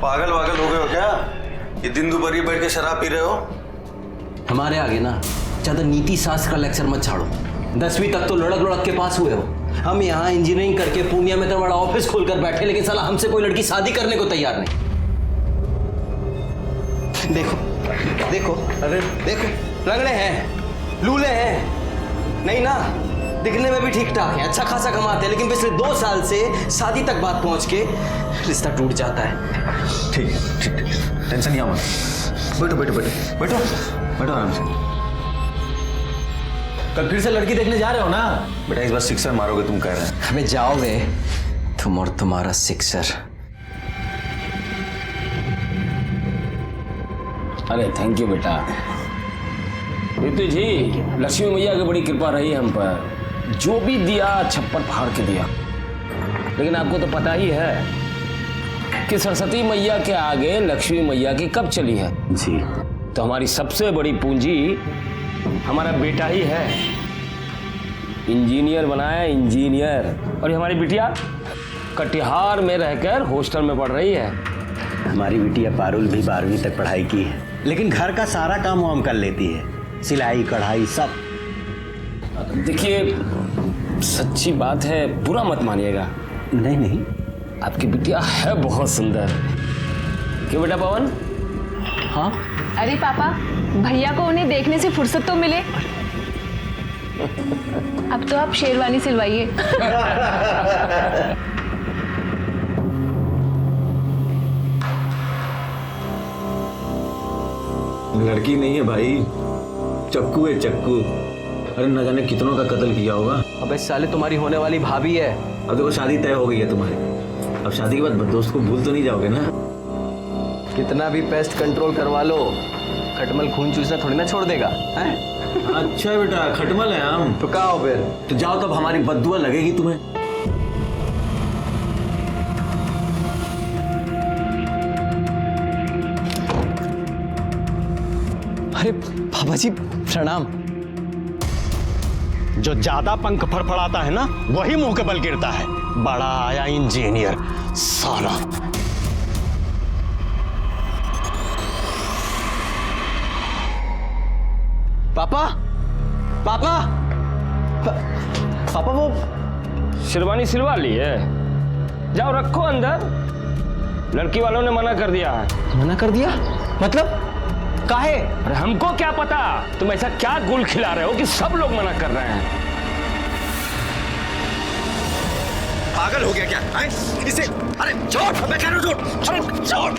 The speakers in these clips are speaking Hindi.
पागल वागल हो गए हो क्या? ये दिन दोपहर बैठ के शराब पी रहे हो? हमारे आगे ना ज्यादा नीति शास्त्र का लेक्चर मत छाड़ो। 10वीं तक तो लड़क लड़क के पास हुए हो। हम यहाँ इंजीनियरिंग करके पूर्णिया में तो बड़ा ऑफिस खोलकर बैठे, लेकिन साला हमसे कोई लड़की शादी करने को तैयार नहीं। देखो देखो, अरे देखो, लंगड़े हैं, लूले हैं, नहीं ना, दिखने में भी ठीक ठाक है, अच्छा खासा कमाते हैं, लेकिन पिछले 2 साल से शादी तक बात पहुंच के रिश्ता टूट जाता है। ठीक है, ठीक है, टेंशन नहीं मत। बैठो बैठो बैठो बैठो बैठो आराम से। कल फिर से लड़की देखने जा रहे हो ना? बेटा इस बार सिक्सर मारोगे तुम कह रहे हैं। हमें जाओगे तुम और तुम्हारा सिक्सर। अरे थैंक यू बेटा। ऋतु जी, लक्ष्मी मैया की बड़ी कृपा रही हम पर, जो भी दिया छप्पर फाड़ के दिया। लेकिन आपको तो पता ही है कि सरस्वती मैया के आगे लक्ष्मी मैया की कब चली है जी। तो हमारी सबसे बड़ी पूंजी हमारा बेटा ही है। इंजीनियर बनाया, इंजीनियर। और ये हमारी बिटिया कटिहार में रहकर हॉस्टल में पढ़ रही है। हमारी बिटिया पारुल भी 12वीं तक पढ़ाई की है, लेकिन घर का सारा काम वो हम कर लेती है, सिलाई कढ़ाई सब। देखिए सच्ची बात है, बुरा मत मानिएगा। नहीं नहीं, आपकी बिटिया है बहुत सुंदर। क्यों बेटा पवन? हाँ अरे पापा, भैया को उन्हें देखने से फुर्सत तो मिले। अब तो आप शेरवानी सिलवाइए। लड़की नहीं है भाई, चक्कू है चक्कू। अरे न जाने कितनों का कत्ल किया होगा। अबे साले, तुम्हारी होने वाली भाभी है। अब देखो शादी तय हो गई है तुम्हारी। अब शादी के बाद दोस्त को भूल तो नहीं जाओगे ना? कितना भी पेस्ट कंट्रोल करवा लो, खटमल खून चूसना थोड़ी ना छोड़ देगा हैं? अच्छा बेटा, खटमल है हम। तो कहाँ हो फिर? तो जाओ, तब हमारी बद्दुआ लगेगी तुम्हें। अरे बाबा जी प्रणाम। जो ज्यादा पंख फड़फड़ाता है ना, वही मुंह के बल गिरता है। बड़ा आया इंजीनियर साला। पापा पापा पापा, वो शेरवानी सिलवा ली है? जाओ रखो अंदर। लड़की वालों ने मना कर दिया है। मना कर दिया? मतलब काहे? अरे हमको क्या पता, तुम ऐसा क्या गुल खिला रहे हो कि सब लोग मना कर रहे हैं। पागल हो गया क्या? इसे अरे छोड़, मैं कह रहा हूं छोड़, अरे छोड़।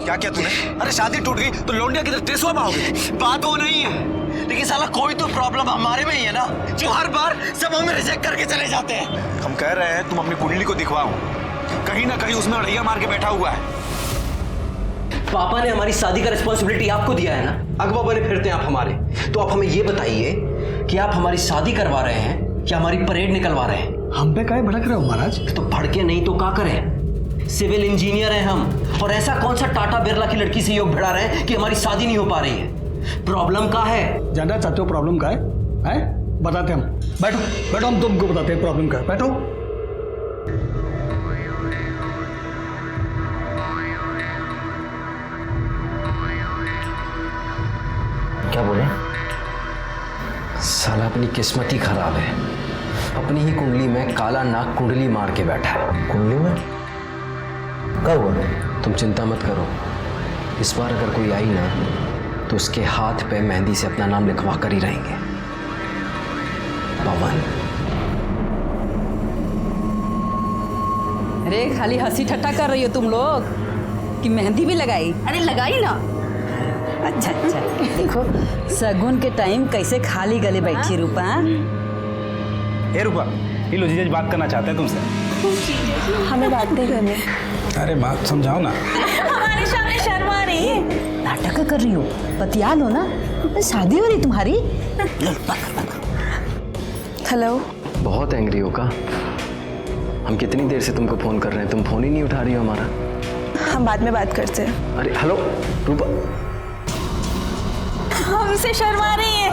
क्या क्या तूने? अरे शादी टूट गई तो लौंडिया किधर टेसुआ पाओगे? बात वो नहीं है, लेकिन साला कोई तो प्रॉब्लम हमारे में ही है ना, जो हर बार सब हमें रिजेक्ट करके चले जाते हैं। हम कह रहे हैं तुम अपनी कुंडली को दिखवाओ, कहीं ना कहीं उसमें अड़ैया मार के बैठा हुआ है। पापा ने हमारी शादी का रिस्पॉन्सिबिलिटी आपको दिया है ना, अगवा बने फिरते हैं आप हमारे। तो आप हमें ये बताइए कि आप हमारी शादी करवा रहे हैं या हमारी परेड निकलवा रहे हैं? हम पे काहे भड़क रहे हो महाराज? तो भड़के नहीं तो क्या करें? सिविल इंजीनियर हैं हम, और ऐसा कौन सा टाटा बिरला की लड़की से योग भिड़ा रहे हैं कि हमारी शादी नहीं हो पा रही है? प्रॉब्लम क्या है? जानना चाहते हो प्रॉब्लम क्या है? हैं? बताते हम। बैठो बैठो, हम तुमको बताते हैं प्रॉब्लम क्या है। बैठो। क्या बोले? साला अपनी किस्मत ही खराब है, अपनी ही कुंडली में काला नाग कुंडली मार के बैठा है। कुंडली में क्या हुआ? तुम चिंता मत करो, इस बार अगर कोई आई ना तो उसके हाथ पे मेहंदी से अपना नाम लिखवा कर ही रहेंगे, पवन। अरे खाली हंसी ठट्टा कर रही हो तुम लोग कि मेहंदी भी लगाई? अरे लगाई ना। अच्छा अच्छा, देखो सगुन के टाइम कैसे खाली गले बैठी रूपा। ए रूपा, ये लो जीजा जी बात करना चाहते हैं तुमसे। हमें बात नहीं करनी। अरे बात समझाओ ना। हमारे सामने शर्मा रही है, नाटक कर रही हो, बतिया लो ना, शादी हो रही तुम्हारी। हेलो। बहुत एंग्री हो का? हम कितनी देर से तुमको फोन कर रहे हैं, तुम फोन ही नहीं उठा रही हो हमारा। हम बाद में बात करते हैं। अरे हेलो रूपा। हमसे शर्मा रही है।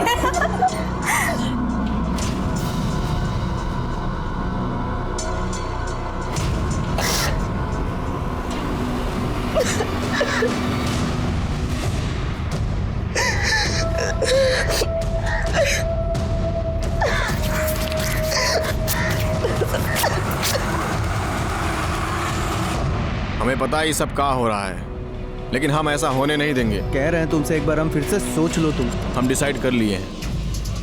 हमें पता है ये सब क्या हो रहा है, लेकिन हम ऐसा होने नहीं देंगे। कह रहे हैं तुमसे एक बार हम फिर से सोच लो तुम। हम डिसाइड कर लिए हैं,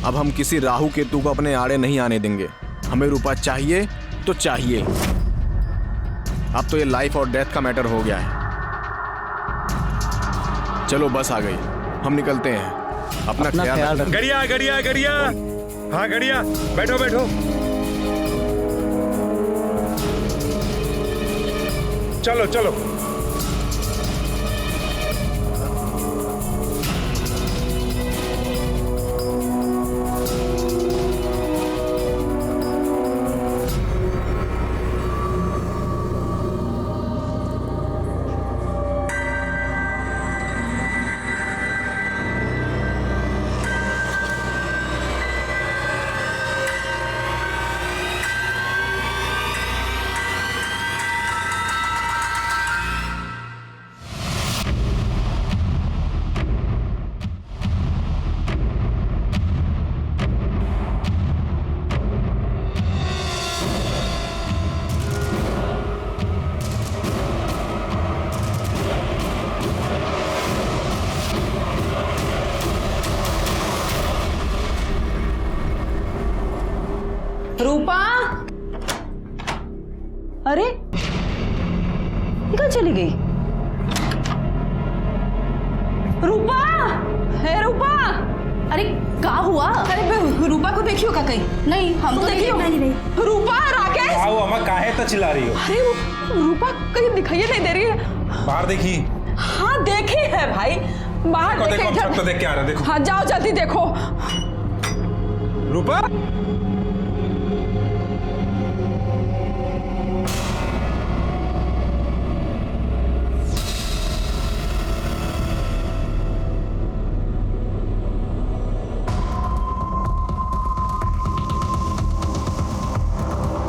अब हम किसी राहु केतु को अपने आड़े नहीं आने देंगे। हमें रूपा चाहिए तो चाहिए। अब तो ये लाइफ और डेथ का मैटर हो गया है। चलो बस आ गई, हम निकलते हैं। अपना ख्याल रखना। गड़िया गड़िया गड़िया, हाँ गड़िया, बैठो बैठो। चलो चलो। रूपा, अरे कहाँ चली गई? रूपा, है रूपा। अरे क्या हुआ? अरे रूपा को देखियो का कहीं? नहीं, हम तो देखियो नहीं। रूपा, राकेश। आओ अम्मा, काहे तो चिल्ला रही हो? अरे रूपा कहीं दिखाई नहीं दे रही है। बाहर देखी? हाँ देखी है भाई, बाहर देखो, छत पे देख के आ रहा है, देखो। हाँ जाओ जल्दी देखो। रूपा,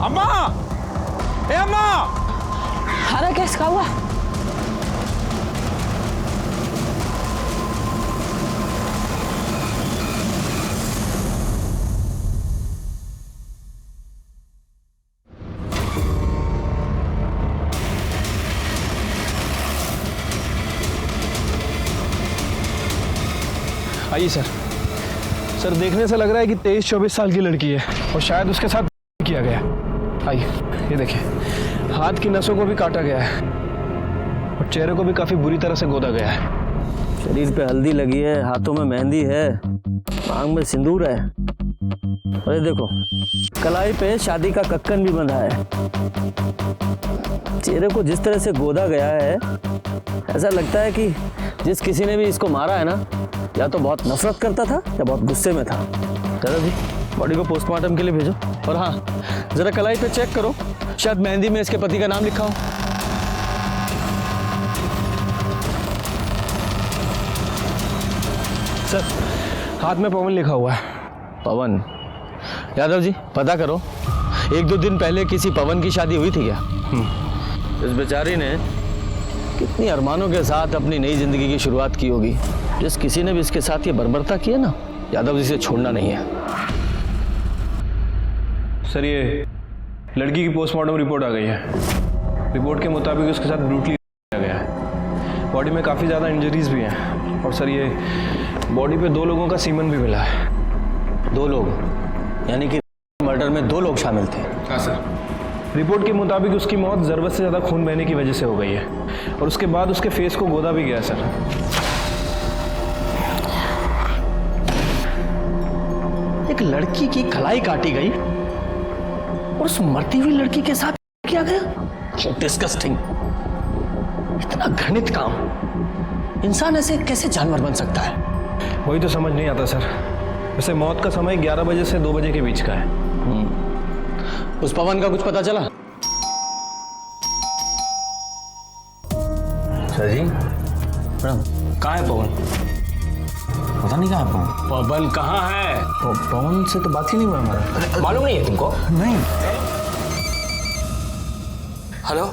अम्मा, ए अम्मा। अरे कैसे क्या हुआ? आइए सर। सर देखने से लग रहा है कि 23-24 साल की लड़की है और शायद उसके साथ किया गया। आइए, ये देखिए, हाथ की नसों को भी काटा गया है और चेहरे को भी काफी बुरी तरह से गोदा गया है। शरीर पे हल्दी लगी है, हाथों में मेहंदी है, मांग में सिंदूर है। अरे देखो, कलाई पे शादी का कक्कन भी बंधा है। चेहरे को जिस तरह से गोदा गया है, ऐसा लगता है कि जिस किसी ने भी इसको मारा है ना, या तो बहुत नफरत करता था या बहुत गुस्से में था। दादाजी, बॉडी को पोस्टमार्टम के लिए भेजो। और हाँ, जरा कलाई पे चेक करो, शायद मेहंदी में इसके पति का नाम लिखा हो। सर, हाथ में पवन लिखा हुआ है। पवन? यादव जी, पता करो, 1-2 दिन पहले किसी पवन की शादी हुई थी क्या? इस बेचारी ने कितनी अरमानों के साथ अपनी नई जिंदगी की शुरुआत की होगी। जिस किसी ने भी इसके साथ ये बर्बरता की है ना, यादव जी से छोड़ना नहीं है। सर, ये लड़की की पोस्टमार्टम रिपोर्ट आ गई है। रिपोर्ट के मुताबिक उसके साथ ब्रूटली किया गया है। बॉडी में काफ़ी ज़्यादा इंजरीज भी हैं। और सर, ये बॉडी पे 2 लोगों का सीमन भी मिला है। 2 लोग? यानी कि मर्डर में 2 लोग शामिल थे? हाँ सर। रिपोर्ट के मुताबिक उसकी मौत ज़रूरत से ज़्यादा खून बहने की वजह से हो गई है और उसके बाद उसके फेस को गोदा भी गया सर। एक लड़की की कलाई काटी गई और उस मरती हुई लड़की के साथ किया गया? डिस्गस्टिंग। इतना घृणित काम। इंसान ऐसे कैसे जानवर बन सकता है? वही तो समझ नहीं आता सर। वैसे मौत का समय 11 बजे से 2 बजे के बीच का है। उस पवन का कुछ पता चला? सर जी, मैडम, कहाँ है पवन? पता नहीं कहाँ है पवन। पवन कहाँ है? पवन से तो बात ही नहीं हुआ हमारा। मालूम नहीं है तुमको? नहीं। हेलो,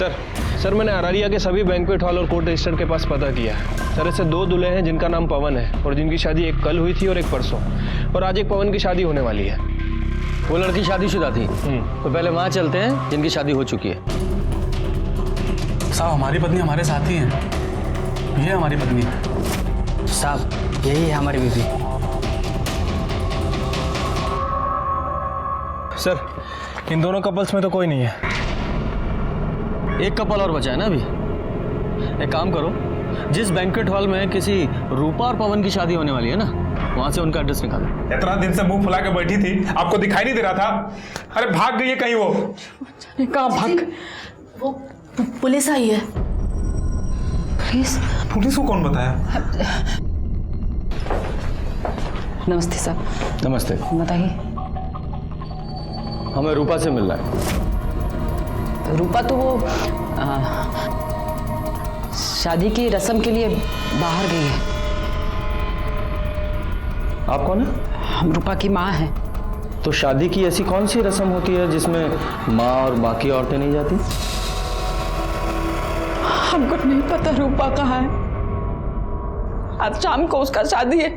सर मैंने अरारिया के सभी बैंक्वेट हॉल और कोर्ट रजिस्टर के पास पता किया है। सर ऐसे 2 दूल्हे हैं जिनका नाम पवन है और जिनकी शादी एक कल हुई थी और एक परसों, और आज एक पवन की शादी होने वाली है। वो लड़की शादीशुदा थी तो पहले वहाँ चलते हैं जिनकी शादी हो चुकी है। साहब हमारी पत्नी हमारे साथ ही है, ये हमारी पत्नी है। साहब यही है हमारी बीवी। सर इन दोनों कपल्स में तो कोई नहीं है। एक कपल और बचा है ना अभी। एक काम करो, जिस बैंक्वेट हॉल में किसी रूपा और पवन की शादी होने वाली है ना, वहां से उनका एड्रेस निकालो। इतना दिन से मुंह फुला के बैठी थी, आपको दिखाई नहीं दे रहा था? अरे भाग गई है कहीं वो। कहाँ भाग? वो पुलिस आई है। पुलिस को कौन बताया? नमस्ते साहब। नमस्ते। बताइए। हमें रूपा से मिल रहा है। रूपा तो वो शादी की रस्म के लिए बाहर गई है। आप कौन है? हम रूपा की माँ हैं। तो शादी की ऐसी कौन सी रस्म होती है जिसमें माँ और बाकी औरतें नहीं जाती? हमको नहीं पता रूपा कहाँ है। आज शाम को उसका शादी है,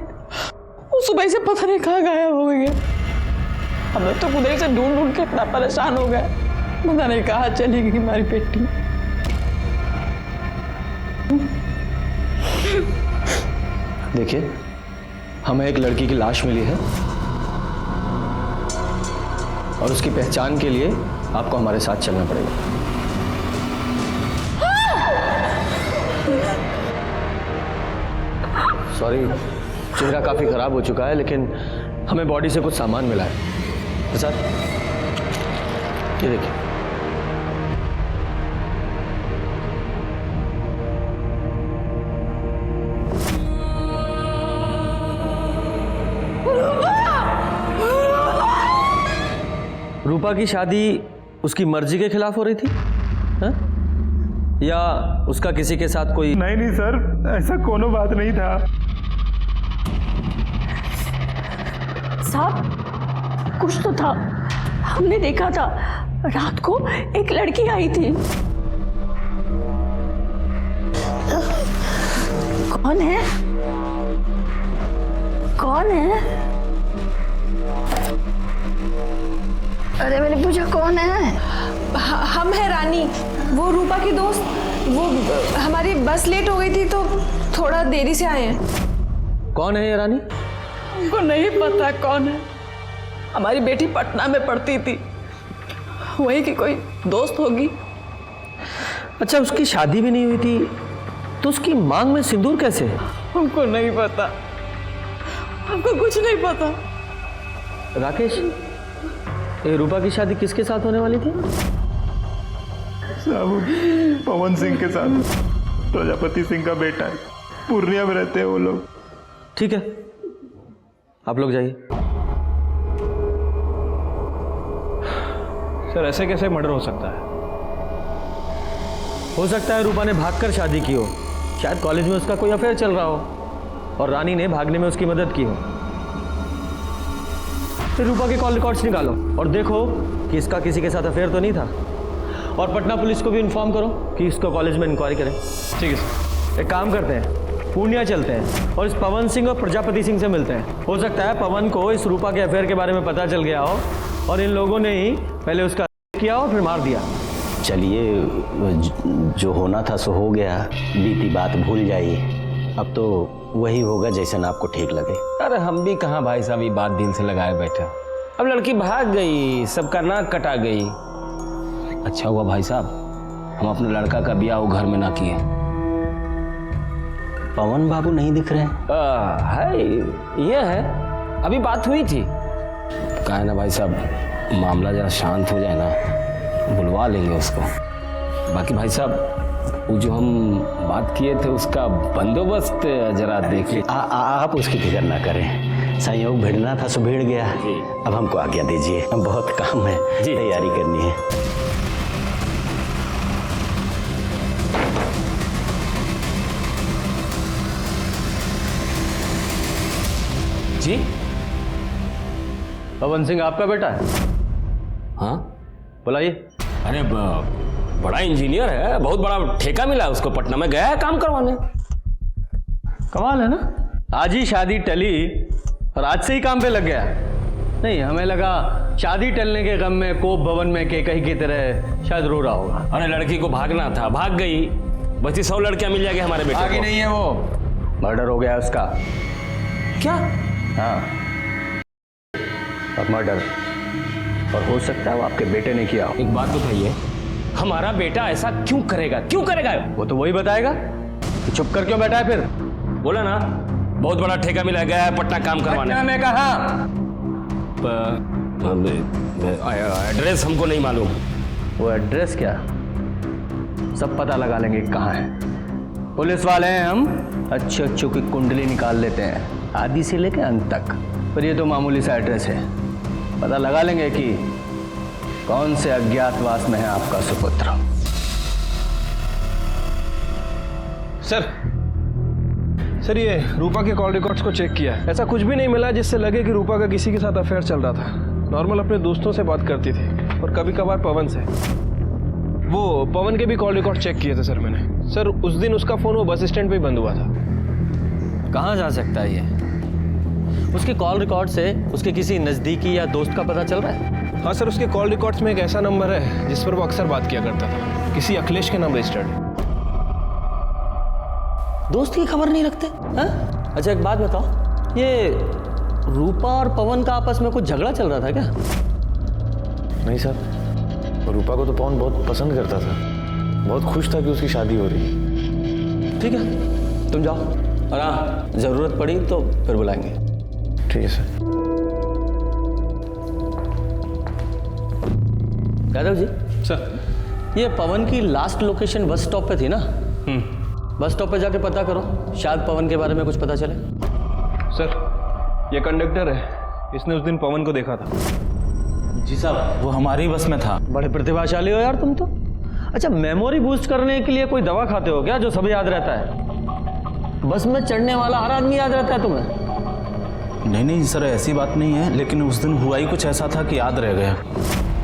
वो सुबह से पता नहीं कहाँ गायब हो गई है। हमें तो उधर से ढूंढ ढूंढ के इतना परेशान हो गए, पता नहीं कहाँ चली गई हमारी बेटी। देखिए, हमें एक लड़की की लाश मिली है और उसकी पहचान के लिए आपको हमारे साथ चलना पड़ेगा। सॉरी, चेहरा काफी खराब हो चुका है, लेकिन हमें बॉडी से कुछ सामान मिला है। प्रसाद, ये देखिए। रूपा की शादी उसकी मर्जी के खिलाफ हो रही थी हा? या उसका किसी के साथ कोई? नहीं सर, ऐसा कोनो बात नहीं था। साहब कुछ तो था, हमने देखा था रात को एक लड़की आई थी। कौन है? कौन है? अरे मैंने पूछा कौन है? हम है रानी, वो रूपा की दोस्त। वो हमारी बस लेट हो गई थी तो थोड़ा देरी से आए हैं। कौन है ये रानी? हमको नहीं पता कौन है। हमारी बेटी पटना में पढ़ती थी, वहीं की कोई दोस्त होगी। अच्छा, उसकी शादी भी नहीं हुई थी तो उसकी मांग में सिंदूर कैसे? हमको नहीं पता, हमको कुछ नहीं पता। राकेश, ये रूपा की शादी किसके साथ होने वाली थी? साहब पवन सिंह के साथ, प्रजापति सिंह का बेटा है, पूर्णिया में रहते हैं वो लोग। ठीक है, आप लोग जाइए। सर ऐसे कैसे मर्डर हो सकता है? हो सकता है रूपा ने भागकर शादी की हो, शायद कॉलेज में उसका कोई अफेयर चल रहा हो और रानी ने भागने में उसकी मदद की हो। फिर रूपा के कॉल रिकॉर्ड्स निकालो और देखो कि इसका किसी के साथ अफेयर तो नहीं था, और पटना पुलिस को भी इन्फॉर्म करो कि इसको कॉलेज में इंक्वायरी करें। ठीक है सर। एक काम करते हैं, पूर्णिया चलते हैं और इस पवन सिंह और प्रजापति सिंह से मिलते हैं। हो सकता है पवन को इस रूपा के अफेयर के बारे में पता चल गया हो और इन लोगों ने ही पहले उसका किया और फिर मार दिया। चलिए, जो होना था सो हो गया, बीती बात भूल जाइए। अब तो वही होगा जैसा आपको ठीक लगे। अरे हम भी कहाँ भाई साहब ये बात दिल से लगाए बैठे। अब लड़की भाग गई, सबका नाक कटा गई। अच्छा हुआ भाई साहब हम अपने लड़का का ब्याह वो घर में ना किए। पवन बाबू नहीं दिख रहे हैं? है, ये है, अभी बात हुई थी। कहा है ना भाई साहब, मामला जरा शांत हो जाए ना, बुलवा लेंगे उसको। बाकी भाई साहब वो जो हम बात किए थे उसका बंदोबस्त जरा देख लीजिए। आप उसकी फिक्र ना करें, संयोग भिड़ना था सो भिड़ गया। अब हमको आज्ञा दीजिए, हम बहुत काम है, तैयारी करनी है। जी, पवन सिंह आपका बेटा है? हाँ बुलाइए। अरे बड़ा इंजीनियर है, बहुत बड़ा ठेका मिला है उसको, पटना में गया है काम करवाने। कमाल है ना, आज ही शादी टली और आज से ही काम पे लग गया। नहीं, हमें लगा शादी टलने के गम में कोप भवन में केकई की तरह शायद रो रहा होगा। अरे लड़की को भागना था, भाग गई। बची 100 लड़कियां मिल जाएगी हमारे बेटे आगे को। नहीं है वो, मर्डर हो गया उसका। क्या? हाँ, अब मर्डर, और हो सकता है वो आपके बेटे ने किया हो। एक बात बताइए, हमारा बेटा ऐसा क्यों करेगा? क्यों करेगा? वो तो वही बताएगा। चुप कर क्यों बैठा है फिर? बोला ना, बहुत बड़ा ठेका मिला गया है पटना काम करवाने। पटना में कहा? एड्रेस हमको नहीं मालूम। वो एड्रेस क्या, सब पता लगा लेंगे कहाँ है। पुलिस वाले हैं हम, अच्छे अच्छों की कुंडली निकाल लेते हैं, आदि से लेकर अंत तक। पर ये तो मामूली सा एड्रेस है, पता लगा लेंगे कि कौन से अज्ञातवास में है आपका सुपुत्र। सर ये रूपा के कॉल रिकॉर्ड्स को चेक किया, ऐसा कुछ भी नहीं मिला जिससे लगे कि रूपा का किसी के साथ अफेयर चल रहा था। नॉर्मल अपने दोस्तों से बात करती थी और कभी कभार पवन से। वो पवन के भी कॉल रिकॉर्ड चेक किए थे सर मैंने। सर उस दिन उसका फ़ोन वो बस स्टैंड पे ही बंद हुआ था। कहाँ जा सकता है ये? उसके कॉल रिकॉर्ड से उसके किसी नज़दीकी या दोस्त का पता चल रहा है? हाँ सर, उसके कॉल रिकॉर्ड्स में एक ऐसा नंबर है जिस पर वो अक्सर बात किया करता था, किसी अखिलेश के नाम रजिस्टर्ड है। दोस्त की खबर नहीं रखते हैं? अच्छा एक बात बताओ, ये रूपा और पवन का आपस में कुछ झगड़ा चल रहा था क्या? नहीं सर, रूपा को तो पवन बहुत पसंद करता था, बहुत खुश था कि उसकी शादी हो रही है। ठीक है, तुम जाओ, और हाँ, ज़रूरत पड़ी तो फिर बुलाएंगे। ठीक है सर। यादव जी, सर ये पवन की लास्ट लोकेशन बस स्टॉप पे थी ना? बस स्टॉप पे जाके पता करो, शायद पवन के बारे में कुछ पता चले। सर ये कंडक्टर है, इसने उस दिन पवन को देखा था। जी साहब, वो हमारी बस में था। बड़े प्रतिभाशाली हो यार तुम तो। अच्छा, मेमोरी बूस्ट करने के लिए कोई दवा खाते हो क्या जो सब याद रहता है? बस में चढ़ने वाला हर आदमी याद रहता है तुम्हें? नहीं नहीं सर, ऐसी बात नहीं है, लेकिन उस दिन हुआ ही कुछ ऐसा था कि याद रह गया।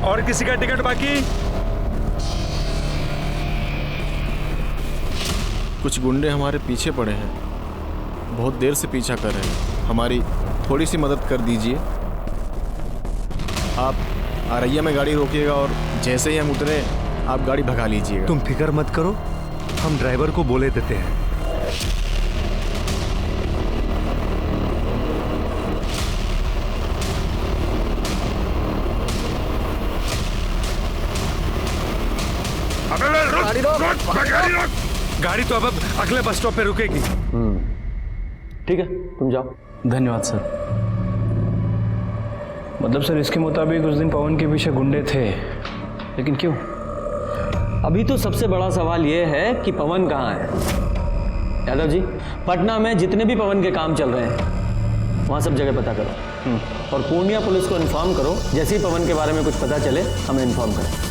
और किसी का टिकट बाकी? कुछ गुंडे हमारे पीछे पड़े हैं, बहुत देर से पीछा कर रहे हैं, हमारी थोड़ी सी मदद कर दीजिए। आप आरैया में गाड़ी रोकिएगा और जैसे ही हम उतरे आप गाड़ी भगा लीजिएगा। तुम फिक्र मत करो, हम ड्राइवर को बोले देते हैं। गाड़ी तो अब अगले बस स्टॉप पे रुकेगी। ठीक है, तुम जाओ। धन्यवाद सर। मतलब सर इसके मुताबिक उस दिन पवन के पीछे गुंडे थे, लेकिन क्यों? अभी तो सबसे बड़ा सवाल यह है कि पवन कहाँ है। यादव जी, पटना में जितने भी पवन के काम चल रहे हैं वहाँ सब जगह पता करो, और पूर्णिया पुलिस को इन्फॉर्म करो, जैसे ही पवन के बारे में कुछ पता चले हमें इन्फॉर्म करें।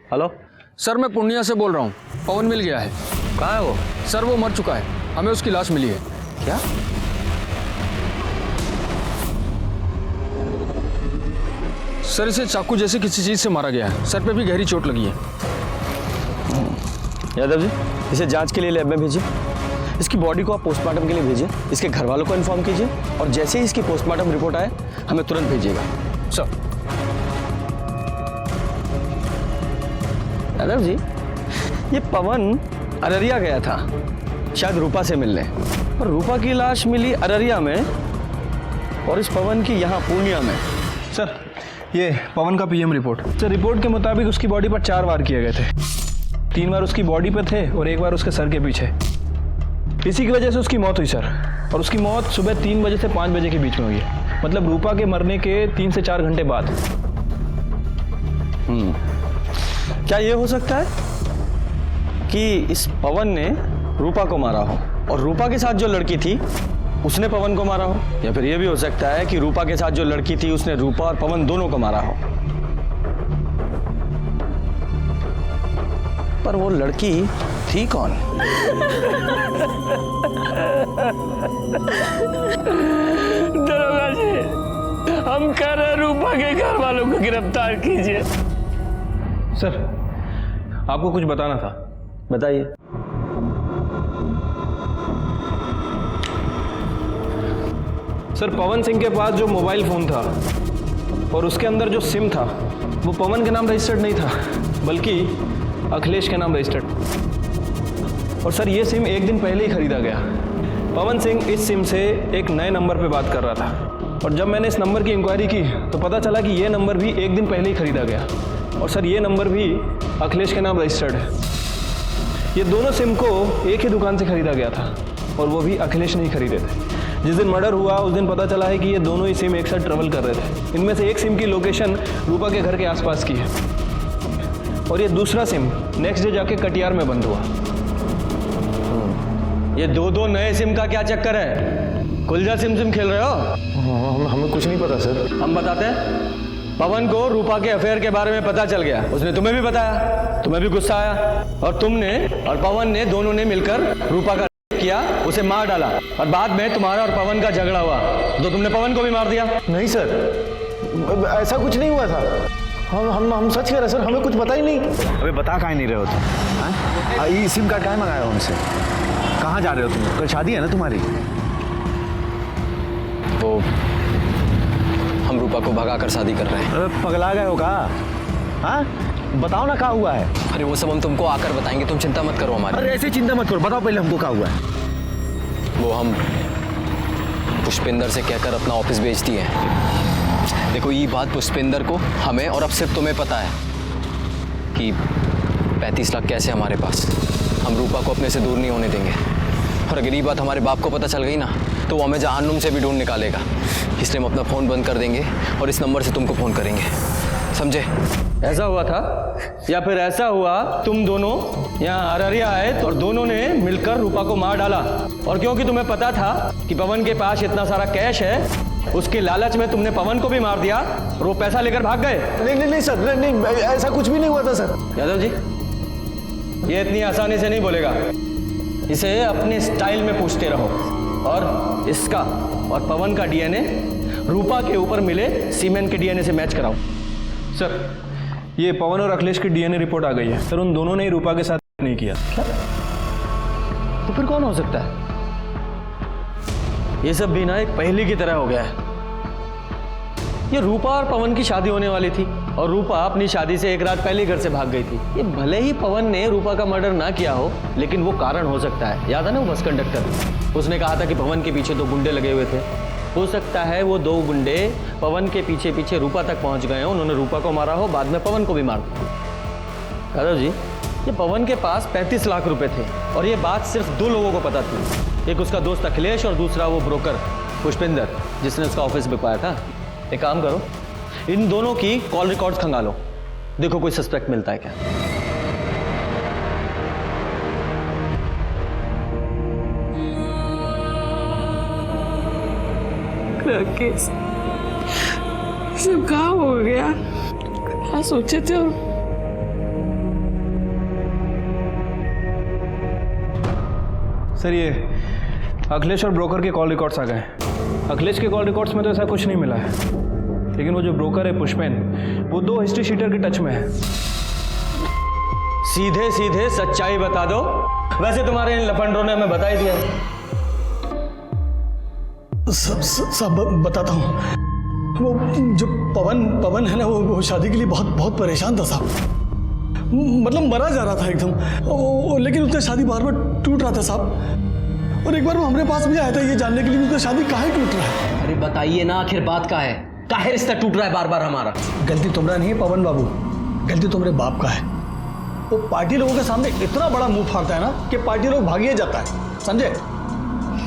हेलो सर, मैं पूर्णिया से बोल रहा हूँ। पवन मिल गया है। कहाँ है वो? सर वो मर चुका है, हमें उसकी लाश मिली है। क्या? सर इसे चाकू जैसे किसी चीज से मारा गया है, सर पे भी गहरी चोट लगी है। यादव जी, इसे जांच के लिए लैब में भेजिए, इसकी बॉडी को आप पोस्टमार्टम के लिए भेजिए, इसके घर वालों को इन्फॉर्म कीजिए, और जैसे ही इसकी पोस्टमार्टम रिपोर्ट आए हमें तुरंत भेजिएगा। सर। यादव जी, ये पवन अररिया गया था शायद रूपा से मिलने, और रूपा की लाश मिली अररिया में, और इस पवन की यहाँ पूर्णिया में। सर ये पवन का पीएम रिपोर्ट। सर रिपोर्ट के मुताबिक उसकी बॉडी पर 4 वार किए गए थे, 3 बार उसकी बॉडी पे थे और 1 बार उसके सर के पीछे। इसी की वजह से उसकी मौत हुई सर, और उसकी मौत सुबह 3 बजे से 5 बजे के बीच में हुई है, मतलब रूपा के मरने के 3 से 4 घंटे बाद। क्या ये हो सकता है कि इस पवन ने रूपा को मारा हो, और रूपा के साथ जो लड़की थी उसने पवन को मारा हो, या फिर ये भी हो सकता है कि रूपा के साथ जो लड़की थी उसने रूपा और पवन दोनों को मारा हो। पर वो लड़की थी कौन? दरोगा जी, हम कह रहे रूपा रूपा के घर वालों को गिरफ्तार कीजिए। सर, आपको कुछ बताना था। बताइए। सर, पवन सिंह के पास जो मोबाइल फोन था और उसके अंदर जो सिम था वो पवन के नाम रजिस्टर्ड नहीं था, बल्कि अखिलेश के नाम रजिस्टर्ड। और सर, ये सिम एक दिन पहले ही खरीदा गया। पवन सिंह इस सिम से एक नए नंबर पे बात कर रहा था, और जब मैंने इस नंबर की इंक्वायरी की तो पता चला कि ये नंबर भी एक दिन पहले ही खरीदा गया। और सर, ये नंबर भी अखिलेश के नाम रजिस्टर्ड है। ये दोनों सिम को एक ही दुकान से खरीदा गया था, और वो भी अखिलेश नहीं खरीदे थे। जिस दिन मर्डर हुआ उस दिन पता चला है कि ये दोनों ही सिम एक साथ ट्रेवल कर रहे थे। इनमें से एक सिम की लोकेशन रूपा के घर के आसपास की है, और ये दूसरा सिम नेक्स्ट डे जाके कटियार में बंद हुआ। ये दो नए सिम का क्या चक्कर है? कुलजा सिम खेल रहे हो? हमें कुछ नहीं पता सर। हम बताते हैं। पवन को रूपा के अफेयर के बारे में पता चल गया, उसने तुम्हें भी बताया, तुम्हें भी गुस्सा आया, और तुमने और पवन ने दोनों ने मिलकर रूपा का किया, उसे मार डाला, और बाद में तुम्हारा और पवन का झगड़ा हुआ तो तुमने पवन को भी मार दिया। नहीं सर, ऐसा कुछ नहीं हुआ था। हम सच कह रहे सर, हमें कुछ पता ही नहीं। अबे बता काहे नहीं रहे हो तुम? ये सिम कार्ड काहे मंगाया उनसे? कहाँ जा रहे हो तुम? कल शादी है ना तुम्हारी? तो हम रूपा को भगा कर शादी कर रहे हैं। अरे पगला गए हो का? हाँ, बताओ ना क्या हुआ है। अरे वो सब हम तुमको आकर बताएंगे, तुम चिंता मत करो हमारी। अरे ऐसे चिंता मत करो, बताओ पहले हमको क्या हुआ है। वो हम पुष्पिंदर से कहकर अपना ऑफिस बेच दिए। देखो, ये बात पुष्पिंदर को, हमें और अब सिर्फ तुम्हें पता है कि 35 लाख कैसे हमारे पास। हम रूपा को अपने से दूर नहीं होने देंगे, और अगर ये बात हमारे बाप को पता चल गई ना तो वो हमें जहन्नुम से भी ढूंढ निकालेगा। इसलिए हम अपना फ़ोन बंद कर देंगे और इस नंबर से तुमको फ़ोन करेंगे, समझे? ऐसा हुआ था, या फिर ऐसा हुआ तुम दोनों यहाँ अररिया आए और दोनों ने मिलकर रूपा को मार डाला, और क्योंकि तुम्हें पता था कि पवन के पास इतना सारा कैश है, उसके लालच में तुमने पवन को भी मार दिया और वो पैसा लेकर भाग गए। नहीं सर, नहीं, ऐसा कुछ भी नहीं हुआ था सर। यादव जी, ये इतनी आसानी से नहीं बोलेगा, इसे अपने स्टाइल में पूछते रहो, और इसका और पवन का डीएनए रूपा के ऊपर मिले सीमेंट के डीएनए से मैच कराओ। सर, ये पवन और अखिलेश की डीएनए रिपोर्ट आ गई है। सर, उन दोनों ने ही रूपा के साथ नहीं किया। क्या? तो फिर कौन हो सकता है? ये सब भी ना एक पहेली की तरह हो गया है। ये रूपा और पवन की शादी होने वाली थी, और रूपा अपनी शादी से एक रात पहले ही घर से भाग गई थी। ये भले ही पवन ने रूपा का मर्डर ना किया हो, लेकिन वो कारण हो सकता है। याद है ना वो बस कंडक्टर, उसने कहा था कि पवन के पीछे 2 गुंडे लगे हुए थे। हो सकता है वो 2 गुंडे पवन के पीछे पीछे रूपा तक पहुंच गए हो, उन्होंने रूपा को मारा हो, बाद में पवन को भी मार दिया। यादव जी, ये पवन के पास 35 लाख रुपए थे, और ये बात सिर्फ 2 लोगों को पता थी। एक उसका दोस्त अखिलेश, और दूसरा वो ब्रोकर पुष्पिंदर, जिसने उसका ऑफिस बिकवाया था। एक काम करो, इन दोनों की कॉल रिकॉर्ड्स खंगालो, देखो कोई सस्पेक्ट मिलता है क्या। राकेश, सब कहाँ हो गया? क्या सोचे थे? सर, ये अखिलेश और ब्रोकर के कॉल रिकॉर्ड्स आ गए। अखिलेश के कॉल रिकॉर्ड्स में तो ऐसा कुछ नहीं मिला है, लेकिन वो जो ब्रोकर है पुष्पेन, वो 2 हिस्ट्री शीटर के टच में है। सीधे सीधे सच्चाई बता दो। वैसे तुम्हारे इन लफंडरों ने हमें बता ही दिया। सब बताता हूँ। वो जो पवन है ना, वो शादी के लिए बहुत परेशान था साहब। मतलब मरा जा रहा था एकदम, लेकिन उसका शादी बार बार टूट रहा था साहब। और एक बार वो हमारे पास भी आया था ये जानने के लिए उसका शादी काहे टूट रहा है। अरे बताइए ना, आखिर बात का है, काहे रिश्ता टूट रहा है बार बार हमारा? गलती तुम्हारा नहीं है पवन बाबू, गलती तुम्हारे बाप का है। वो पार्टी लोगों के सामने इतना बड़ा मुंह फाड़ता है ना कि पार्टी लोग भागिए जाता है, समझे?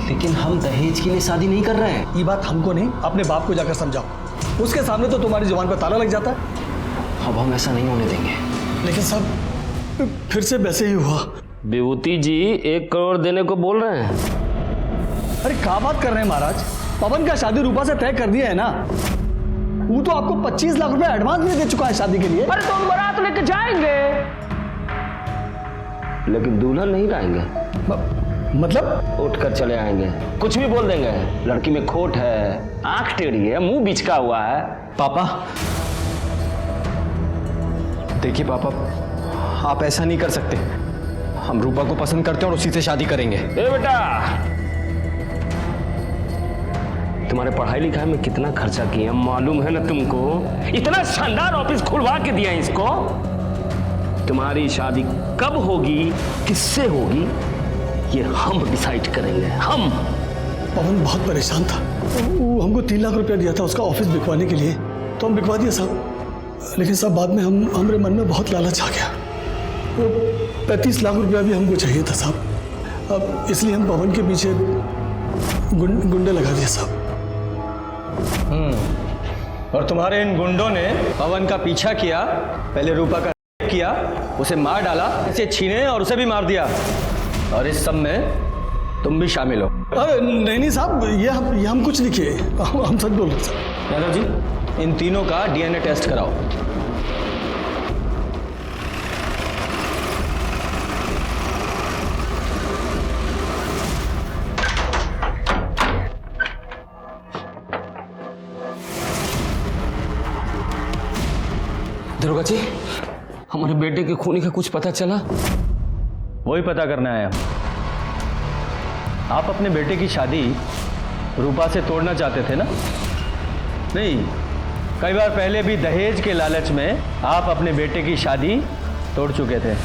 लेकिन हम दहेज के लिए शादी नहीं कर रहे हैं। ये बात हमको नहीं, अपने बाप को जाकर समझाओ। उसके सामने तो तुम्हारी जुबान पर ताला लग जाता है। अब हम ऐसा नहीं होने देंगे। लेकिन सब फिर से वैसे ही हुआ। विभूति जी 1 करोड़ देने को बोल रहे हैं। अरे क्या बात कर रहे हैं महाराज, पवन का शादी रूपा से तय कर दिया है ना। वो तो आपको 25 लाख रुपए एडवांस भी दे चुका है शादी के लिए। अरे तो हम बारात लेके जाएंगे, लेकिन दूल्हा नहीं लाएंगे। मतलब? उठ कर चले आएंगे, कुछ भी बोल देंगे। लड़की में खोट है, आंख टेढ़ी है, मुंह बिचका हुआ है। पापा देखिए पापा, आप ऐसा नहीं कर सकते। हम रूपा को पसंद करते हैं और उसी से शादी करेंगे। ए बेटा, तुम्हारे पढ़ाई लिखाई में कितना खर्चा किया मालूम है ना तुमको? इतना शानदार ऑफिस खुलवा के दिया इसको। तुम्हारी शादी कब होगी, किससे होगी, ये हम डिसाइड करेंगे, हम। पवन बहुत परेशान था, वो हमको 3 लाख रुपया दिया था उसका ऑफिस बिकवाने के लिए, तो हम बिकवा दिया साहब। लेकिन साहब बाद में हमारे मन में बहुत लालच आ गया। वो 35 लाख रुपया भी हमको चाहिए था साहब। अब इसलिए हम पवन के पीछे गुंडे लगा दिए साहब। और तुम्हारे इन गुंडों ने पवन का पीछा किया, पहले रूपा का किया, उसे मार डाला, इसे छीने और उसे भी मार दिया, और इस सब में तुम भी शामिल हो। अरे नहीं साहब, ये हम कुछ नहीं किए, हम सच बोल रहे साहब। यादव जी, इन तीनों का डीएनए टेस्ट कराओ। दरोगा जी, हमारे बेटे के खूनी का कुछ पता चला? वही पता करना है। आप अपने बेटे की शादी रूपा से तोड़ना चाहते थे ना? नहीं, कई बार पहले भी दहेज के लालच में आप अपने बेटे की शादी तोड़ चुके थे।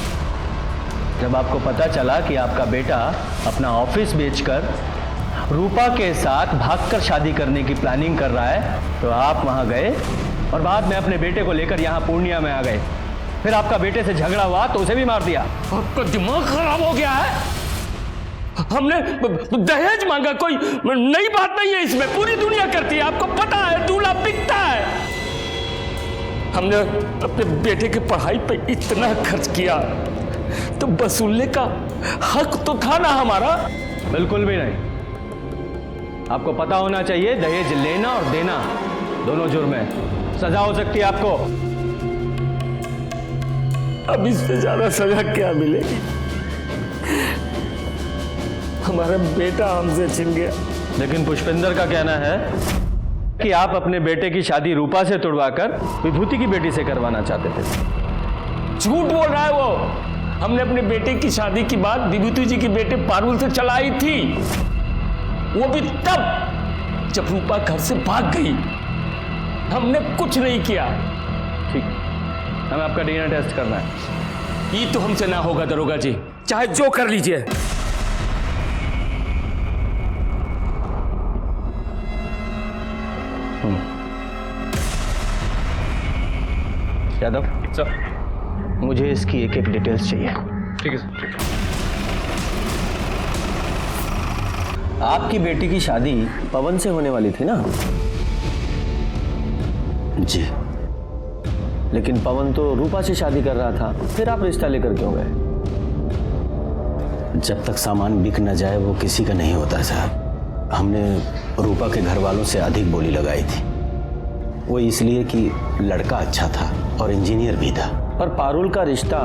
जब आपको पता चला कि आपका बेटा अपना ऑफिस बेचकर रूपा के साथ भागकर शादी करने की प्लानिंग कर रहा है, तो आप वहां गए और बाद में अपने बेटे को लेकर यहाँ पूर्णिया में आ गए। फिर आपका बेटे से झगड़ा हुआ तो उसे भी मार दिया। आपका दिमाग खराब हो गया है? हमने दहेज मांगा, कोई नई बात नहीं है इसमें, पूरी दुनिया करती है, आपको पता है, दूल्हा बिकता है। हमने अपने बेटे की पढ़ाई पे इतना खर्च किया तो वसूलने का हक तो था ना हमारा? बिल्कुल भी नहीं। आपको पता होना चाहिए, दहेज लेना और देना दोनों जुर्म है, सजा हो सकती है आपको। अब इससे ज्यादा सजा क्या मिलेगी? हमारा बेटा हमसे छिन गया। लेकिन पुष्पेंद्र का कहना है कि आप अपने बेटे की शादी रूपा से तुड़वाकर विभूति की बेटी से करवाना चाहते थे। झूठ बोल रहा है वो। हमने अपने बेटे की शादी की बात विभूति जी की बेटे पारुल से चलाई थी, वो भी तब जब रूपा घर से भाग गई। हमने कुछ नहीं किया। ठीक, हमें आपका डीएनए टेस्ट करना है। ये तो हमसे ना होगा दरोगा जी, चाहे जो कर लीजिए। यादव सर, मुझे इसकी एक एक डिटेल्स चाहिए। ठीक है सर। आपकी बेटी की शादी पवन से होने वाली थी ना? जी। लेकिन पवन तो रूपा से शादी कर रहा था, फिर आप रिश्ता लेकर क्यों गए? जब तक सामान बिक न जाए वो किसी का नहीं होता साहब। हमने रूपा के घर वालों से अधिक बोली लगाई थी, वो इसलिए कि लड़का अच्छा था और इंजीनियर भी था। पर पारुल का रिश्ता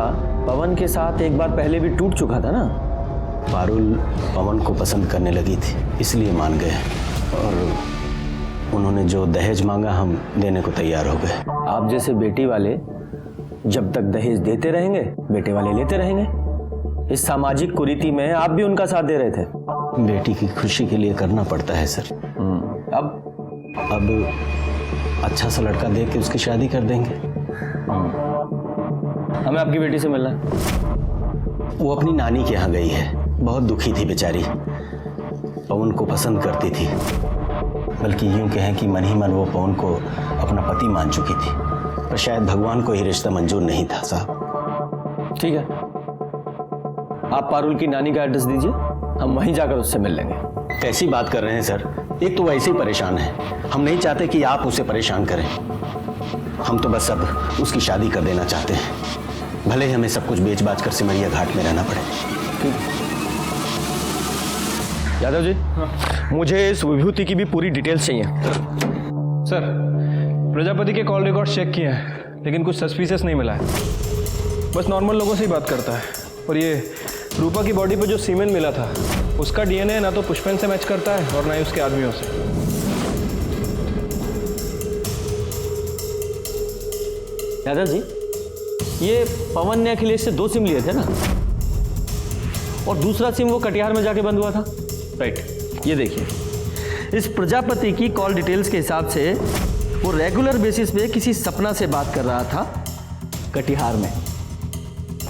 पवन के साथ एक बार पहले भी टूट चुका था ना? पारुल पवन को पसंद करने लगी थी, इसलिए मान गए, और उन्होंने जो दहेज मांगा हम देने को तैयार हो गए। आप जैसे बेटी वाले जब तक दहेज देते रहेंगे, बेटे वाले लेते रहेंगे। इस सामाजिक कुरीति में आप भी उनका साथ दे रहे थे। बेटी की खुशी के लिए करना पड़ता है सर। अब अच्छा सा लड़का देख के उसकी शादी कर देंगे। हमें आपकी बेटी से मिलना है। वो अपनी नानी के यहाँ गई है, बहुत दुखी थी बेचारी, पवन को पसंद करती थी, बल्कि यूं कहें कि मन ही मन वो पवन को अपना पति मान चुकी थी, पर शायद भगवान को ही रिश्ता मंजूर नहीं था साहब। ठीक है, आप पारुल की नानी का एड्रेस दीजिए, हम वहीं जाकर उससे मिल लेंगे। कैसी बात कर रहे हैं सर, एक तो वैसे ही परेशान है, हम नहीं चाहते कि आप उसे परेशान करें। हम तो बस अब उसकी शादी कर देना चाहते हैं, भले ही हमें सब कुछ बेच बाच कर सिमरिया घाट में रहना पड़े। ठीक। यादव जी, मुझे इस विभूति की भी पूरी डिटेल्स चाहिए। सर, प्रजापति के कॉल रिकॉर्ड चेक किए हैं, लेकिन कुछ सस्पिशियस नहीं मिला है। बस नॉर्मल लोगों से ही बात करता है। और ये रूपा की बॉडी पे जो सीमेंट मिला था, उसका डीएनए ना तो पुष्पेन से मैच करता है और ना ही उसके आदमियों से। दादाजी, ये पवन ने अखिलेश से 2 सिम लिए थे ना, और दूसरा सिम वो कटिहार में जाके बंद हुआ था। राइट, ये देखिए, इस प्रजापति की कॉल डिटेल्स के हिसाब से वो रेगुलर बेसिस पे किसी सपना से बात कर रहा था कटिहार में,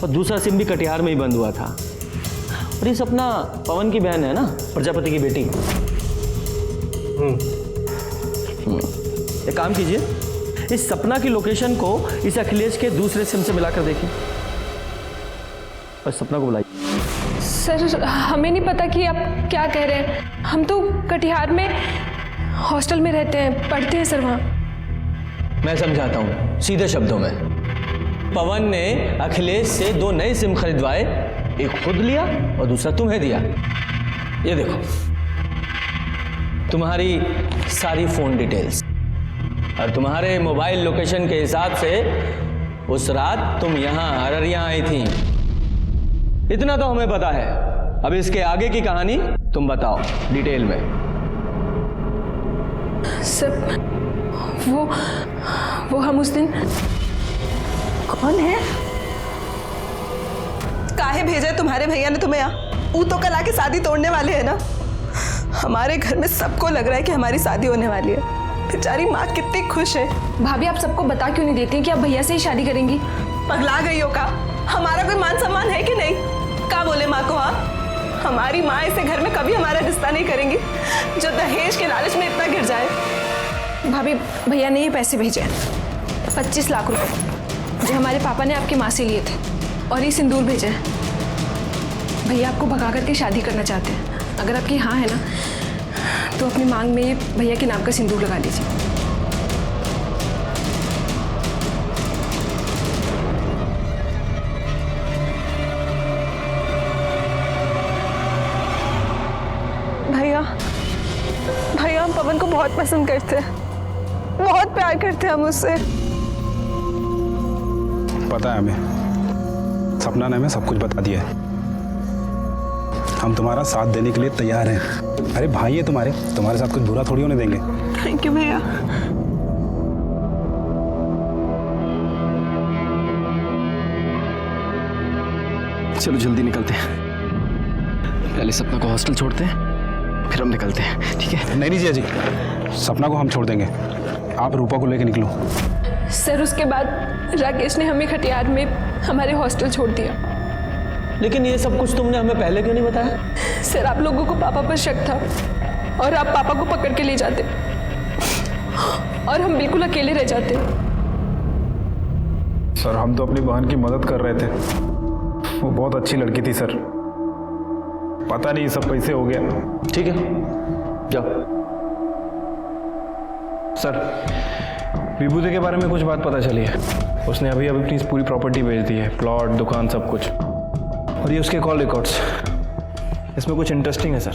और दूसरा सिम भी कटिहार में ही बंद हुआ था। और ये सपना पवन की बहन है ना, प्रजापति की बेटी। एक काम कीजिए, इस सपना की लोकेशन को इस अखिलेश के दूसरे सिम से मिलाकर देखिए और सपना को बुलाइए। सर, हमें नहीं पता कि आप क्या कह रहे हैं। हम तो कटिहार में हॉस्टल में रहते हैं, पढ़ते हैं सर वहाँ। मैं समझाता हूँ सीधे शब्दों में। पवन ने अखिलेश से 2 नए सिम खरीदवाए, एक खुद लिया और दूसरा तुम्हें दिया। ये देखो, तुम्हारी सारी फोन डिटेल्स और तुम्हारे मोबाइल लोकेशन के हिसाब से उस रात तुम यहाँ अररिया आई थी। इतना तो हमें पता है। अब इसके आगे की कहानी तुम बताओ डिटेल में। सर, वो हम उस दिन कौन है? काहे भेजा तुम्हारे भैया ने तुम्हें यहाँ? वो तो कल आके शादी तोड़ने वाले हैं ना। हमारे घर में सबको लग रहा है कि हमारी शादी होने वाली है। बेचारी माँ कितनी खुश है। भाभी, आप सबको बता क्यों नहीं देती कि आप भैया से ही शादी करेंगी? पगला गई हो का? हमारा कोई मान सम्मान है कि नहीं? क्या बोले माँ को? हाँ, हमारी माँ ऐसे घर में कभी हमारा रिश्ता नहीं करेंगी जो दहेज के लालच में इतना गिर जाए। भाभी, भैया ने ये पैसे भेजे हैं, 25 लाख रुपए, जो हमारे पापा ने आपकी माँ से लिए थे, और ये सिंदूर भेजे हैं। भैया आपको भगा करके शादी करना चाहते हैं। अगर आपकी हाँ है ना, तो अपनी मांग में ये भैया के नाम का सिंदूर लगा दीजिए। भैया, भैया हम पवन को बहुत पसंद करते हैं, बहुत प्यार करते हैं हम उससे। पता है हमें, सपना ने हमें सब कुछ बता दिया है। हम तुम्हारा साथ देने के लिए तैयार हैं। अरे भाई है तुम्हारे साथ कुछ बुरा थोड़ी होने देंगे। थैंक यू भैया। चलो जल्दी निकलते हैं। पहले सपना को हॉस्टल छोड़ते हैं, फिर हम निकलते हैं, ठीक है? नहीं जिया जी, सपना को हम छोड़ देंगे, आप रूपा को लेकर निकलो। सर, उसके बाद राकेश ने हमें खटियार में हमारे हॉस्टल छोड़ दिया। लेकिन ये सब कुछ तुमने हमें पहले क्यों नहीं बताया? सर, आप लोगों को पापा पर शक था और आप पापा को पकड़ के ले जाते और हम बिल्कुल अकेले रह जाते। सर, हम तो अपनी बहन की मदद कर रहे थे। वो बहुत अच्छी लड़की थी सर। पता नहीं सब कैसे हो गया। ठीक है, जाओ। सर, विभूति के बारे में कुछ बात पता चली है। उसने अभी अपनी पूरी प्रॉपर्टी बेच दी है, प्लॉट, दुकान, सब कुछ। और ये उसके कॉल रिकॉर्ड्स। इसमें कुछ इंटरेस्टिंग है सर,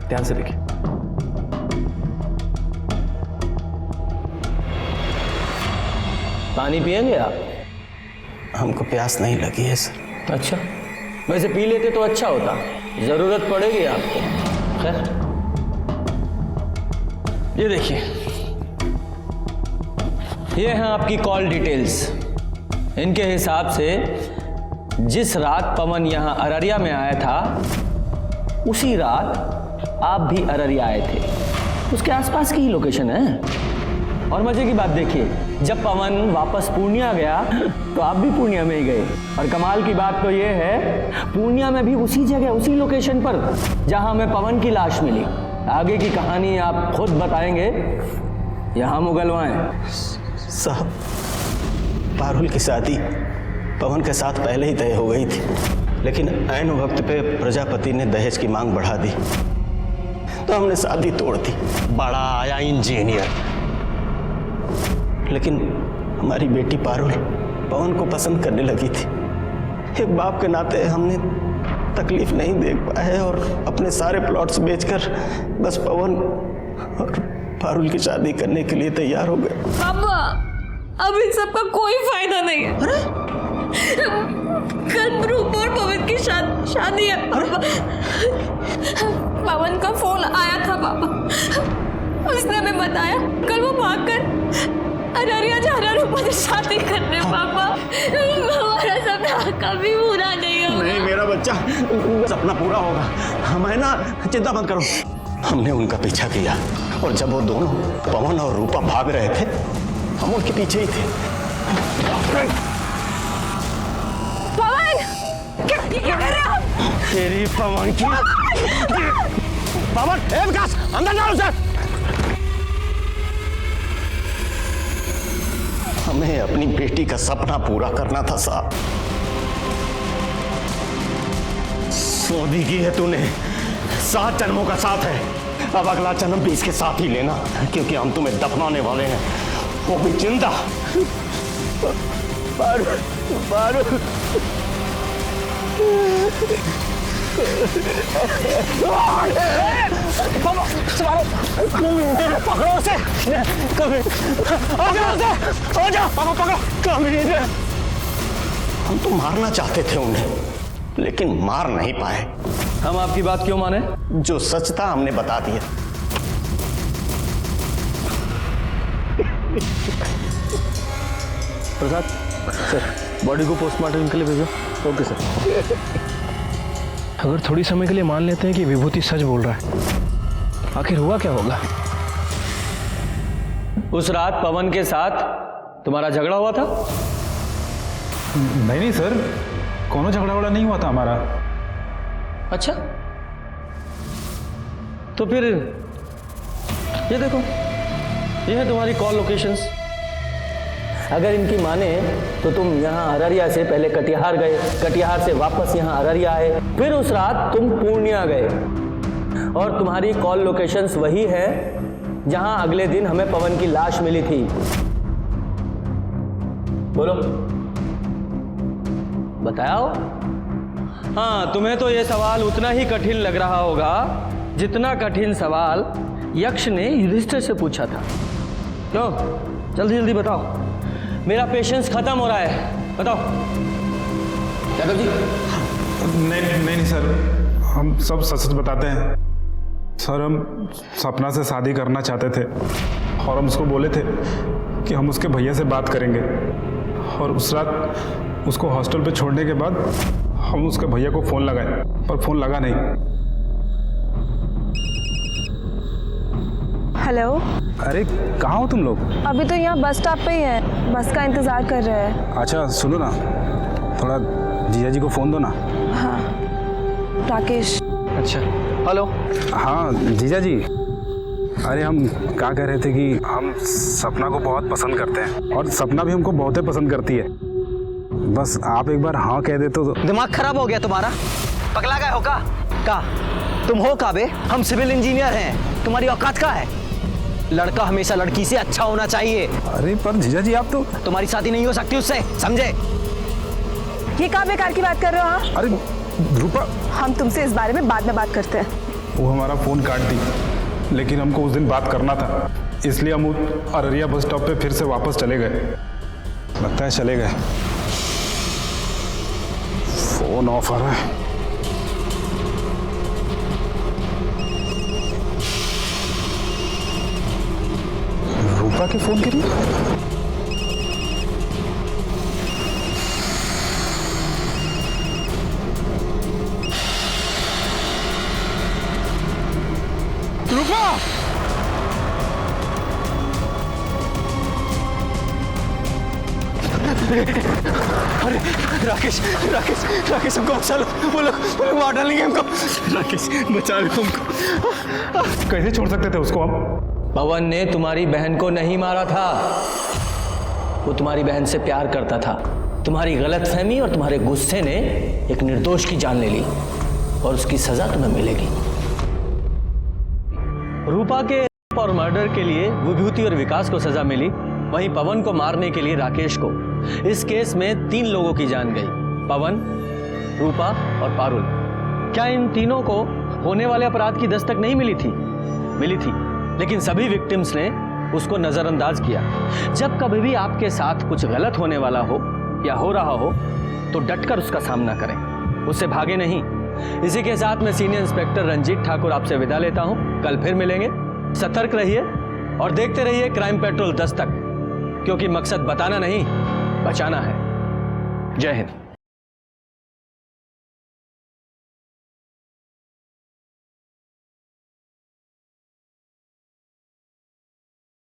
ध्यान से देखिए। पानी पिएंगे आप? हमको प्यास नहीं लगी है सर। अच्छा, वैसे पी लेते तो अच्छा होता, जरूरत पड़ेगी आपको। खैर, ये देखिए, ये हैं आपकी कॉल डिटेल्स। इनके हिसाब से जिस रात पवन यहाँ अररिया में आया था, उसी रात आप भी अररिया आए थे। उसके आसपास की ही लोकेशन है। और मजे की बात देखिए, जब पवन वापस पूर्णिया गया तो आप भी पूर्णिया में ही गए। और कमाल की बात तो ये है, पूर्णिया में भी उसी जगह, उसी लोकेशन पर जहां हमें पवन की लाश मिली। आगे की कहानी आप खुद बताएंगे, यहाँ मुगलवाएं। साहब, पारुल की शादी पवन के साथ पहले ही तय हो गई थी, लेकिन ऐन वक्त पे प्रजापति ने दहेज की मांग बढ़ा दी तो हमने शादी तोड़ दी। बड़ा आया इंजीनियर, लेकिन हमारी बेटी पारुल पवन को पसंद करने लगी थी। एक बाप के नाते हमने तकलीफ नहीं देख पाए और अपने सारे प्लॉट्स बेचकर बस पवन और पारुल की शादी करने के लिए तैयार हो गए। पापा, अब इन सब का कोई फायदा नहीं है। अरे कल रूपा और पवन की शादी है पापा। पवन का फोन आया था पापा, उसने हमें बताया कल वो भागकर अररिया जा रहा रूपा से शादी करने। पापा हमारा सपना कभी पूरा नहीं होगा। नहीं मेरा बच्चा, सपना पूरा होगा, हमें ना चिंता मत करो। हमने उनका पीछा किया और जब वो दोनों पवन और रूपा भाग रहे थे हम उनके पीछे ही थे। पवन क्या कर रहे हो? तेरी पवन की पवन, ए विकास अंदर जाओ उसे। हमें अपनी बेटी का सपना पूरा करना था साहब। शादी की है तूने, 7 जन्मों का साथ है, अब अगला जन्म भी इसके साथ ही लेना, क्योंकि हम तुम्हें दफनाने वाले हैं, वो भी जिंदा। बारू, बारू। पकड़ो उसे, हम तो मारना चाहते थे उन्हें, लेकिन मार नहीं पाए। हम आपकी बात क्यों माने? जो सच था हमने बता दिया। प्रसाद सर, बॉडी को पोस्टमार्टम के लिए भेजो। Okay sir. अगर थोड़ी समय के लिए मान लेते हैं कि विभूति सच बोल रहा है, आखिर हुआ क्या होगा? उस रात पवन के साथ तुम्हारा झगड़ा हुआ था? नहीं सर, कोनो झगड़ा वगड़ा नहीं हुआ था हमारा। अच्छा, तो फिर ये देखो, ये है तुम्हारी कॉल लोकेशंस। अगर इनकी माने तो तुम यहाँ अररिया से पहले कटिहार गए, कटिहार से वापस यहाँ अररिया आए, फिर उस रात तुम पूर्णिया गए, और तुम्हारी कॉल लोकेशंस वही है जहाँ अगले दिन हमें पवन की लाश मिली थी। बोलो, बताओ। हाँ, तुम्हें तो ये सवाल उतना ही कठिन लग रहा होगा जितना कठिन सवाल यक्ष ने युधिष्ठिर से पूछा था। क्यों? जल्दी जल्दी बताओ, मेरा पेशेंस खत्म हो रहा है, बताओ। यादव जी। नहीं सर, हम सब सच बताते हैं सर। हम सपना से शादी करना चाहते थे और हम उसको बोले थे कि हम उसके भैया से बात करेंगे, और उस रात उसको हॉस्टल पे छोड़ने के बाद हम उसके भैया को फ़ोन लगाए, पर फ़ोन लगा नहीं। हेलो। अरे कहाँ हो तुम लोग? अभी तो यहाँ बस स्टॉप पे ही है, बस का इंतजार कर रहे हैं। अच्छा सुनो ना, थोड़ा जीजा जी को फ़ोन दो ना। हाँ राकेश। अच्छा, हेलो। हाँ जीजा जी, अरे हम क्या कह रहे थे कि हम सपना को बहुत पसंद करते हैं और सपना भी हमको बहुत पसंद करती है। बस आप एक बार हाँ कह दे तो। दिमाग खराब हो गया तुम्हारा? पगला गए हो का? तुम हो का बे? हम सिविल इंजीनियर हैं, तुम्हारी औकात का है? लड़का हमेशा लड़की से अच्छा होना चाहिए। अरे पर जीजा जी आप तो। तुम्हारी शादी नहीं हो सकती उससे, समझे? ये क्या बेकार की बात कर रहे हो? हाँ अरे रूपा, हम तुमसे इस बारे में बाद में बात करते हैं। वो हमारा फ़ोन काट दी, लेकिन हमको उस दिन बात करना था, इसलिए हम अररिया बस स्टॉप पे फिर से वापस चले गए। लगता है चले गए। फ़ोन ऑफ आ रहा है। रूपा के फ़ोन के लिए। अरे राकेश, राकेश, राकेश हमको बचा लो, वो लोग मार डालेंगे हमको। राकेश बचा लो हमको। कैसे छोड़ सकते थे उसको हम? पवन ने तुम्हारी बहन को नहीं मारा था, वो तुम्हारी बहन से प्यार करता था। तुम्हारी गलतफहमी और तुम्हारे गुस्से ने एक निर्दोष की जान ले ली और उसकी सजा तुम्हें मिलेगी। रूपा के और मर्डर के लिए विभूति और विकास को सजा मिली, वहीं पवन को मारने के लिए राकेश को। इस केस में 3 लोगों की जान गई, पवन, रूपा और पारुल। क्या इन तीनों को होने वाले अपराध की दस्तक नहीं मिली थी? मिली थी, लेकिन सभी विक्टिम्स ने उसको नजरअंदाज किया। जब कभी भी आपके साथ कुछ गलत होने वाला हो या हो रहा हो तो डटकर उसका सामना करें, उससे भागे नहीं। इसी के साथ मैं सीनियर इंस्पेक्टर रंजीत ठाकुर आपसे विदा लेता हूं। कल फिर मिलेंगे। सतर्क रहिए और देखते रहिए क्राइम पेट्रोल 10 तक, क्योंकि मकसद बताना नहीं, बचाना है। जय हिंद।